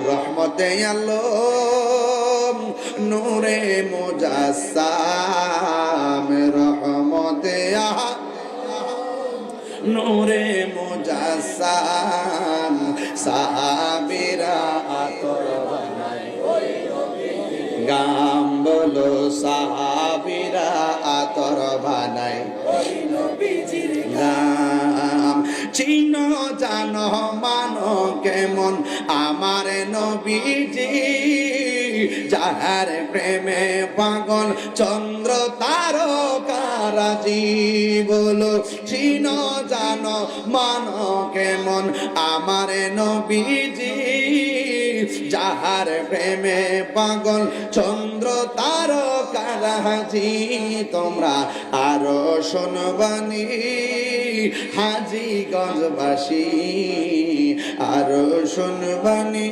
রহমতে আলম নূরে মুজাসসাম রহমতে নূরে মুজাসসাম সাহাবীরা আতর বানায় গাম বলো সাহাবীরা আতর বানায় গাম চিনো জানো মানো কেমন আমার নবীজি যাহার প্রেমে পাগল চন্দ্র তারকারাজি বলো চিনো জানো মানো কেমন আমার নবীজি যাহার প্রেমে পাগল চন্দ্র তারকারাজি তোমরা আরো শুনবানি হাজীগঞ্জবাসী আরো শুনবানি